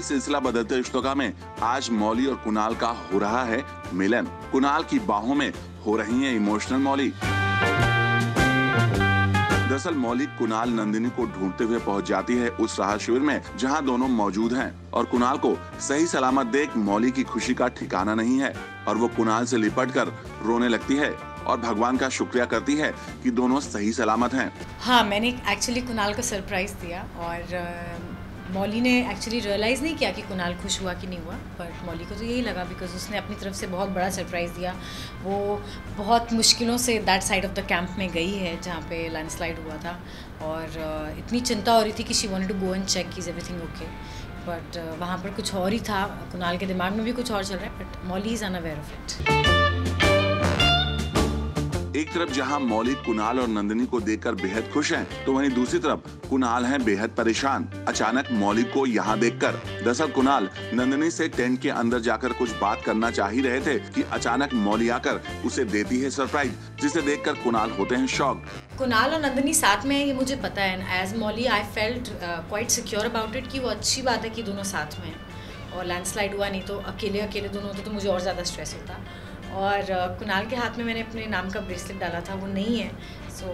Serial सिलसिला बदलते रिश्तों का में आज मौली और कुणाल का हो रहा है मिलन। कुणाल की बाहों में हो रही है इमोशनल मौली। दरअसल मौली कुणाल नंदिनी को ढूंढते हुए पहुंच जाती है उस राहत शिविर में जहां दोनों मौजूद हैं और कुणाल को सही सलामत देख मौली की खुशी का ठिकाना नहीं है और वो कुणाल से लिपट कर रोने लगती है और भगवान का शुक्रिया करती है कि दोनों सही सलामत हैं। हाँ, मैंने एक्चुअली कुणाल को सरप्राइज दिया और मौली ने एक्चुअली रियलाइज़ नहीं किया कि कुणाल खुश हुआ कि नहीं हुआ, पर मौली को तो यही लगा बिकॉज उसने अपनी तरफ से बहुत बड़ा सरप्राइज़ दिया। वो बहुत मुश्किलों say that side of the camp में गई है जहाँ पे लैंडस्लाइड हुआ था और इतनी चिंता हो रही थी कि she wanted to go and check is everything okay, but वहाँ पर कुछ और ही था। कुणाल के दिमाग में भी कुछ और चल रहा है, but Molly is unaware of it. एक तरफ जहां मौली कुणाल और नंदिनी को देखकर बेहद खुश हैं, तो वहीं दूसरी तरफ कुणाल है बेहद परेशान अचानक मौली को यहां देखकर। दरअसल कुणाल नंदिनी से टेंट के अंदर जाकर कुछ बात करना चाह ही रहे थे कि अचानक मौली आकर उसे देती है सरप्राइज, जिसे देखकर कुणाल होते हैं शॉक। कुणाल और नंदिनी साथ में है ये मुझे पता है। As Molly I felt quite secure about it कि वो अच्छी बात है कि दोनों साथ में हैं और लैंडस्लाइड हुआ, नहीं तो अकेले दोनों होते तो मुझे और ज़्यादा स्ट्रेस होता। और कुणाल के हाथ में मैंने अपने नाम का ब्रेसलेट डाला था, वो नहीं है। So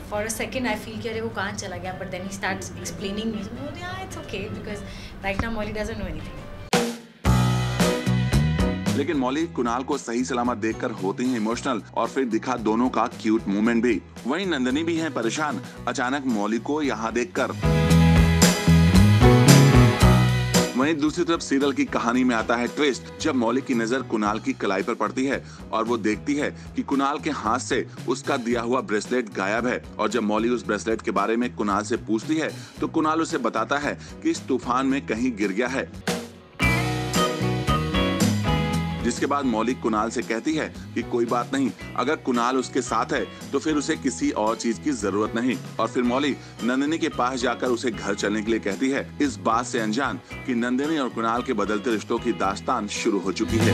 for a second I feel कि अरे वो कहाँ चला गया, but then he starts explaining me, so yeah it's okay because right now Mouli doesn't know anything. लेकिन मौली कुणाल को सही सलामत देखकर होती है इमोशनल और फिर दिखा दोनों का क्यूट मोमेंट भी। वहीं नंदिनी भी है परेशान अचानक मौली को यहाँ देखकर। वहीं दूसरी तरफ सीरियल की कहानी में आता है ट्विस्ट जब मौली की नजर कुणाल की कलाई पर पड़ती है और वो देखती है कि कुणाल के हाथ से उसका दिया हुआ ब्रेसलेट गायब है। और जब मौली उस ब्रेसलेट के बारे में कुणाल से पूछती है तो कुणाल उसे बताता है कि इस तूफान में कहीं गिर गया है, जिसके बाद मौली कुणाल से कहती है कि कोई बात नहीं, अगर कुणाल उसके साथ है तो फिर उसे किसी और चीज की जरूरत नहीं। और फिर मौली नंदिनी के पास जाकर उसे घर चलने के लिए कहती है, इस बात से अनजान कि नंदिनी और कुणाल के बदलते रिश्तों की दास्तान शुरू हो चुकी है।